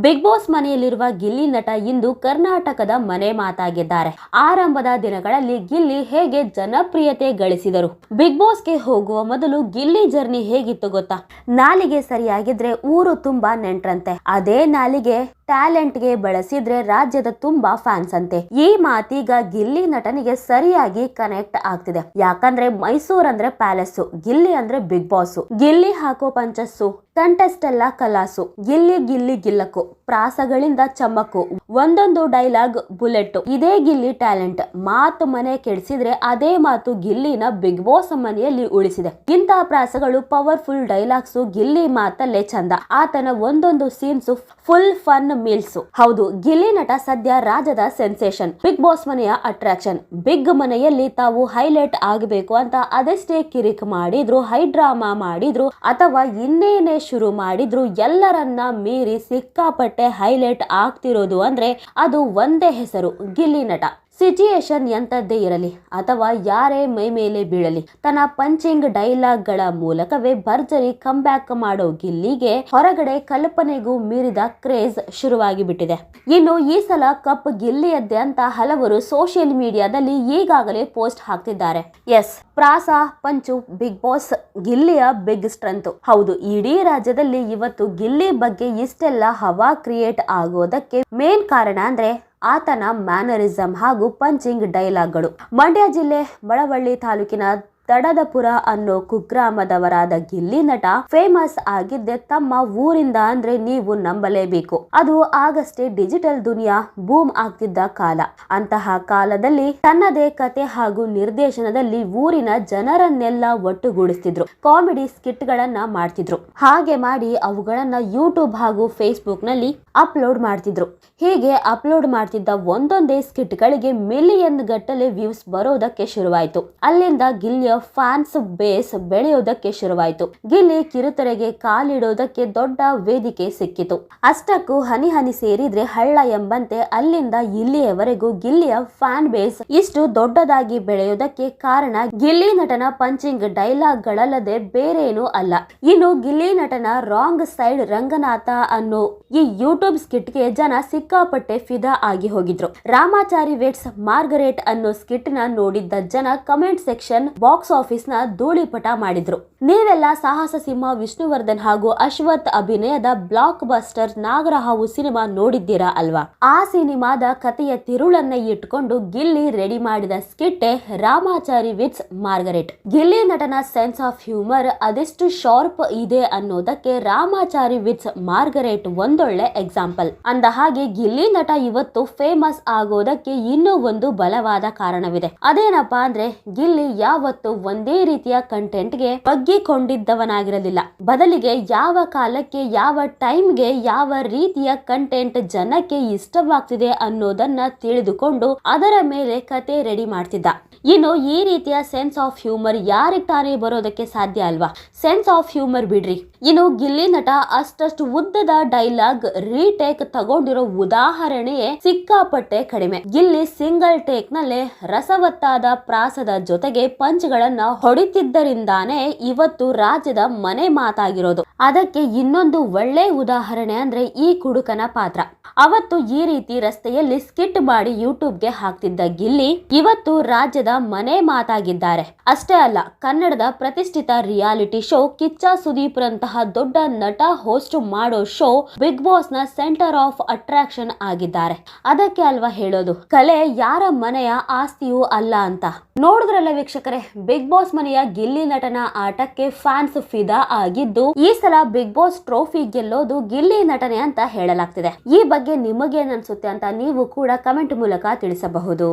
Big boss ಮನೆಯಲ್ಲಿರುವ ಗಿಲ್ಲಿ ನಟ ಇಂದು ಕರ್ನಾಟಕದ ಮನೆ ಮಾತಾಗಿದ್ದಾರೆ. ಆರಂಭದ ದಿನಗಳಲ್ಲಿ ಗಿಲ್ಲಿ ಹೇಗೆ ಜನಪ್ರಿಯತೆ ಗಳಿಸಿದರು? ಬಿಗ್ ಬಾಸ್ಗೆ ಹೋಗುವ ಮೊದಲು ಗಿಲ್ಲಿ ಜರ್ನಿ ಹೇಗಿತ್ತು ಗೊತ್ತಾ? ನಾಲಿಗೆ ಸರಿಯಾಗಿದ್ರೆ ಊರು ತುಂಬಾ ನೆಂಟ್ರಂತೆ, ಅದೇ ನಾಲಿಗೆ ಟ್ಯಾಲೆಂಟ್ಗೆ ಬಳಸಿದ್ರೆ ರಾಜ್ಯದ ತುಂಬಾ ಫ್ಯಾನ್ಸ್ ಅಂತೆ. ಈ ಮಾತೀಗ ಗಿಲ್ಲಿ ನಟನಿಗೆ ಸರಿಯಾಗಿ ಕನೆಕ್ಟ್ ಆಗ್ತಿದೆ. ಯಾಕಂದ್ರೆ ಮೈಸೂರ್ ಅಂದ್ರೆ ಪ್ಯಾಲೇಸ್, ಗಿಲ್ಲಿ ಅಂದ್ರೆ ಬಿಗ್ ಬಾಸ್. ಗಿಲ್ಲಿ ಹಾಕೋ ಪಂಚಸ್ಸು, ಕಂಟೆಸ್ಟ್ ಎಲ್ಲ ಕಲಾಸು, ಗಿಲ್ಲಿ ಗಿಲ್ಲಿ ಗಿಲ್ಲಕು, ಪ್ರಾಸಗಳಿಂದ ಚಮ್ಮಕ್ಕು, ಒಂದೊಂದು ಡೈಲಾಗ್ ಬುಲೆಟ್. ಇದೇ ಗಿಲ್ಲಿ ಟ್ಯಾಲೆಂಟ್. ಮಾತು ಮನೆ ಕೆಡಿಸಿದ್ರೆ ಅದೇ ಮಾತು ಗಿಲ್ಲಿನ ಬಿಗ್ ಬಾಸ್ ಮನೆಯಲ್ಲಿ ಉಳಿಸಿದೆ. ಇಂತಹ ಪ್ರಾಸಗಳು, ಪವರ್ಫುಲ್ ಡೈಲಾಗ್ಸು ಗಿಲ್ಲಿ ಮಾತಲ್ಲೇ ಚಂದ. ಆತನ ಒಂದೊಂದು ಸೀನ್ಸ್ ಫುಲ್ ಫನ್ ಮೀಲ್ಸ್. ಹೌದು, ಗಿಲ್ಲಿ ನಟ ಸದ್ಯ ರಾಜ್ಯದ ಸೆನ್ಸೇಷನ್, ಬಿಗ್ ಬಾಸ್ ಮನೆಯ ಅಟ್ರಾಕ್ಷನ್. ಬಿಗ್ ಮನೆಯಲ್ಲಿ ತಾವು ಹೈಲೈಟ್ ಆಗಬೇಕು ಅಂತ ಅದೆಷ್ಟೇ ಕಿರಿಕ್ ಮಾಡಿದ್ರು, ಹೈ ಡ್ರಾಮಾ ಮಾಡಿದ್ರು ಅಥವಾ ಇನ್ನೇನೇ ಶುರು ಮಾಡಿದ್ರು, ಎಲ್ಲರನ್ನ ಮೀರಿ ಸಿಕ್ಕಾಪಟ್ಟೆ ಹೈಲೈಟ್ ಆಗ್ತಿರೋದು ಅಂದ್ರೆ ಅದು ಒಂದೇ ಹೆಸರು, ಗಿಲ್ಲಿ ನಟ. ಸಿಚುಯೇಷನ್ ಎಂತದ್ದೇ ಇರಲಿ ಅಥವಾ ಯಾರೇ ಮೈ ಮೇಲೆ ಬೀಳಲಿ, ತನ್ನ ಪಂಚಿಂಗ್ ಡೈಲಾಗ್ ಗಳ ಮೂಲಕವೇ ಭರ್ಜರಿ ಕಂಬ್ಯಾಕ್ ಮಾಡೋ ಗಿಲ್ಲಿಗೆ ಹೊರಗಡೆ ಕಲ್ಪನೆಗೂ ಮೀರಿದ ಕ್ರೇಜ್ ಶುರುವಾಗಿ ಬಿಟ್ಟಿದೆ. ಇನ್ನು ಈ ಸಲ ಕಪ್ ಗಿಲ್ಲಿಯದ್ದೇ ಅಂತ ಹಲವರು ಸೋಷಿಯಲ್ ಮೀಡಿಯಾದಲ್ಲಿ ಈಗಾಗಲೇ ಪೋಸ್ಟ್ ಹಾಕ್ತಿದ್ದಾರೆ. ಎಸ್, ಪ್ರಾಸ ಪಂಚು ಬಿಗ್ ಬಾಸ್ ಗಿಲ್ಲಿಯ ಬಿಗ್ ಸ್ಟ್ರೆಂತ್. ಹೌದು, ಇಡೀ ರಾಜ್ಯದಲ್ಲಿ ಇವತ್ತು ಗಿಲ್ಲಿ ಬಗ್ಗೆ ಇಷ್ಟೆಲ್ಲ ಹವಾ ಕ್ರಿಯೇಟ್ ಆಗೋದಕ್ಕೆ ಮೇನ್ ಕಾರಣ ಅಂದ್ರೆ ಆತನ ಮ್ಯಾನರಿಸಂ ಹಾಗೂ ಪಂಚಿಂಗ್ ಡೈಲಾಗ್ಗಳು. ಮಂಡ್ಯ ಜಿಲ್ಲೆ ಮಳವಳ್ಳಿ ತಾಲೂಕಿನ ತಡದಪುರ ಅನ್ನೋ ಕುಗ್ರಾಮದವರಾದ ಗಿಲ್ಲಿ ನಟ ಫೇಮಸ್ ಆಗಿದ್ದೆ ತಮ್ಮ ಊರಿಂದ ಅಂದ್ರೆ ನೀವು ನಂಬಲೇಬೇಕು. ಅದು ಆಗಷ್ಟೇ ಡಿಜಿಟಲ್ ದುನಿಯಾ ಬೂಮ್ ಆಗ್ತಿದ್ದ ಕಾಲ. ಅಂತಹ ಕಾಲದಲ್ಲಿ ತನ್ನದೇ ಕತೆ ಹಾಗೂ ನಿರ್ದೇಶನದಲ್ಲಿ ಊರಿನ ಜನರನ್ನೆಲ್ಲ ಒಟ್ಟುಗೂಡಿಸ್ತಿದ್ರು. ಕಾಮಿಡಿ ಸ್ಕಿಟ್ ಗಳನ್ನ ಮಾಡ್ತಿದ್ರು. ಹಾಗೆ ಮಾಡಿ ಅವುಗಳನ್ನ ಯೂಟ್ಯೂಬ್ ಹಾಗೂ ಫೇಸ್ಬುಕ್ ನಲ್ಲಿ ಅಪ್ಲೋಡ್ ಮಾಡ್ತಿದ್ರು. ಹೀಗೆ ಅಪ್ಲೋಡ್ ಮಾಡ್ತಿದ್ದ ಒಂದೊಂದೇ ಸ್ಕಿಟ್ ಗಳಿಗೆ ಮಿಲಿಯನ್ ಗಟ್ಟಲೆ ವ್ಯೂಸ್ ಬರೋದಕ್ಕೆ ಶುರುವಾಯಿತು. ಅಲ್ಲಿಂದ ಗಿಲ್ಲಿಯ ಫ್ಯಾನ್ಸ್ ಬೇಸ್ ಬೆಳೆಯೋದಕ್ಕೆ ಶುರುವಾಯಿತು. ಗಿಲ್ಲಿ ಕಿರುತೆರೆಗೆ ಕಾಲಿಡೋದಕ್ಕೆ ದೊಡ್ಡ ವೇದಿಕೆ ಸಿಕ್ಕಿತು. ಅಷ್ಟಕ್ಕೂ ಹನಿ ಹನಿ ಸೇರಿದ್ರೆ ಹಳ್ಳ ಎಂಬಂತೆ ಅಲ್ಲಿಂದ ಇಲ್ಲಿಯವರೆಗೂ ಗಿಲ್ಲಿಯ ಫ್ಯಾನ್ ಬೇಸ್ ಇಷ್ಟು ದೊಡ್ಡದಾಗಿ ಬೆಳೆಯೋದಕ್ಕೆ ಕಾರಣ ಗಿಲ್ಲಿ ನಟನ ಪಂಚಿಂಗ್ ಡೈಲಾಗ್ ಗಳಲ್ಲದೆ ಬೇರೇನೂ ಅಲ್ಲ. ಇನ್ನು ಗಿಲ್ಲಿ ನಟನ ರಾಂಗ್ ಸೈಡ್ ರಂಗನಾಥ ಅನ್ನೋ ಈ ಯೂಟ್ಯೂಬ್ ಸ್ಕಿಟ್ಗೆ ಜನ ಸಿಕ್ಕಾಪಟ್ಟೆ ಫಿದಾ ಆಗಿ ಹೋಗಿದ್ರು. ರಾಮಾಚಾರಿ ವೆಟ್ಸ್ ಮಾರ್ಗರೇಟ್ ಅನ್ನೋ ಸ್ಕಿಟ್ ನ ನೋಡಿದ್ದ ಜನ ಕಮೆಂಟ್ ಸೆಕ್ಷನ್ ಬಾಕ್ಸ್ ಆಫೀಸ್ ನ ಧೂಳಿಪಟ ಮಾಡಿದ್ರು. ನೀವೆಲ್ಲ ಸಾಹಸ ಸಿಂಹ ವಿಷ್ಣುವರ್ಧನ್ ಹಾಗೂ ಅಶ್ವಥ್ ಅಭಿನಯದ ಬ್ಲಾಕ್ ಬಸ್ಟರ್ ನಾಗರಹಾವು ಸಿನಿಮಾ ನೋಡಿದ್ದೀರಾ ಅಲ್ವಾ? ಆ ಸಿನಿಮಾದ ಕಥೆಯ ತಿರುಳನ್ನ ಇಟ್ಕೊಂಡು ಗಿಲ್ಲಿ ರೆಡಿ ಮಾಡಿದ ಸ್ಕಿಟ್ಟೆ ರಾಮಾಚಾರಿ ವಿಟ್ಸ್ ಮಾರ್ಗರೇಟ್. ಗಿಲ್ಲಿ ನಟನ ಸೆನ್ಸ್ ಆಫ್ ಹ್ಯೂಮರ್ ಅದೆಷ್ಟು ಶಾರ್ಪ್ ಇದೆ ಅನ್ನೋದಕ್ಕೆ ರಾಮಾಚಾರಿ ವಿಟ್ಸ್ ಮಾರ್ಗರೇಟ್ ಒಂದೊಳ್ಳೆ ಎಕ್ಸಾಂಪಲ್. ಅಂದ ಹಾಗೆ ಗಿಲ್ಲಿ ನಟ ಇವತ್ತು ಫೇಮಸ್ ಆಗೋದಕ್ಕೆ ಇನ್ನೂ ಒಂದು ಬಲವಾದ ಕಾರಣವಿದೆ. ಅದೇನಪ್ಪಾ ಅಂದ್ರೆ ಗಿಲ್ಲಿ ಯಾವತ್ತು ಒಂದೇ ರೀತಿಯ ಕಂಟೆಂಟ್ಗೆ ಬಗ್ಗಿಕೊಂಡಿದ್ದವನಾಗಿರಲಿಲ್ಲ. ಬದಲಿಗೆ ಯಾವ ಕಾಲಕ್ಕೆ, ಯಾವ ಟೈಮ್ಗೆ, ಯಾವ ರೀತಿಯ ಕಂಟೆಂಟ್ ಜನಕ್ಕೆ ಇಷ್ಟವಾಗ್ತಿದೆ ಅನ್ನೋದನ್ನ ತಿಳಿದುಕೊಂಡು ಅದರ ಮೇಲೆ ಕತೆ ರೆಡಿ ಮಾಡ್ತಿದ್ದ. ಇನ್ನು ಈ ರೀತಿಯ ಸೆನ್ಸ್ ಆಫ್ ಹ್ಯೂಮರ್ ಯಾರಿಗೆ ತಾನೇ ಬರೋದಕ್ಕೆ ಸಾಧ್ಯ ಅಲ್ವಾ? ಸೆನ್ಸ್ ಆಫ್ ಹ್ಯೂಮರ್ ಬಿಡ್ರಿ, ಇನ್ನು ಗಿಲ್ಲಿ ನಟ ಅಷ್ಟಷ್ಟು ಉದ್ದದ ಡೈಲಾಗ್ ರೀಟೇಕ್ ತಗೊಂಡಿರೋ ಉದಾಹರಣೆಯೇ ಸಿಕ್ಕಾಪಟ್ಟೆ ಕಡಿಮೆ. ಗಿಲ್ಲಿ ಸಿಂಗಲ್ ಟೇಕ್ ನಲ್ಲೇ ರಸವತ್ತಾದ ಪ್ರಾಸದ ಜೊತೆಗೆ ಪಂಚ್ ಗಳನ್ನ ಹೊಡಿತಿದ್ದರಿಂದಾನೇ ಇವತ್ತು ರಾಜ್ಯದ ಮನೆ ಮಾತಾಗಿರೋದು. ಅದಕ್ಕೆ ಇನ್ನೊಂದು ಒಳ್ಳೆ ಉದಾಹರಣೆ ಅಂದ್ರೆ ಈ ಕುಡುಕನ ಪಾತ್ರ. ಅವತ್ತು ಈ ರೀತಿ ರಸ್ತೆಯಲ್ಲಿ ಸ್ಕಿಟ್ ಮಾಡಿ ಯೂಟ್ಯೂಬ್ಗೆ ಹಾಕ್ತಿದ್ದ ಗಿಲ್ಲಿ ಇವತ್ತು ರಾಜ್ಯದ ಮನೆ ಮಾತಾಗಿದ್ದಾರೆ. ಅಷ್ಟೇ ಅಲ್ಲ, ಕನ್ನಡದ ಪ್ರತಿಷ್ಠಿತ ರಿಯಾಲಿಟಿ ಶೋ ಕಿಚ್ಚ ಸುದೀಪ್ ರಂತಹ ದೊಡ್ಡ ನಟ ಹೋಸ್ಟ್ ಮಾಡೋ ಶೋ ಬಿಗ್ ಬಾಸ್ ನ ಸೆಂಟರ್ ಆಫ್ ಅಟ್ರಾಕ್ಷನ್ ಆಗಿದ್ದಾರೆ. ಅದಕ್ಕೆ ಅಲ್ವಾ ಹೇಳೋದು, ಕಲೆ ಯಾರ ಮನೆಯ ಆಸ್ತಿಯೂ ಅಲ್ಲ ಅಂತ. ನೋಡಿದ್ರಲ್ಲ ವೀಕ್ಷಕರೇ, ಬಿಗ್ ಬಾಸ್ ಮನೆಯ ಗಿಲ್ಲಿ ನಟನ ಆಟಕ್ಕೆ ಫ್ಯಾನ್ಸ್ ಫಿದಾ ಆಗಿದ್ದು ಈ ಸಲ ಬಿಗ್ ಬಾಸ್ ಟ್ರೋಫಿ ಗೆಲ್ಲೋದು ಗಿಲ್ಲಿ ನಟನೆ ಅಂತ ಹೇಳಲಾಗ್ತಿದೆ. ಈ ಬಗ್ಗೆ ನಿಮಗೇನ್ ಅನ್ಸುತ್ತೆ ಅಂತ ನೀವು ಕೂಡ ಕಮೆಂಟ್ ಮೂಲಕ ತಿಳಿಸಬಹುದು.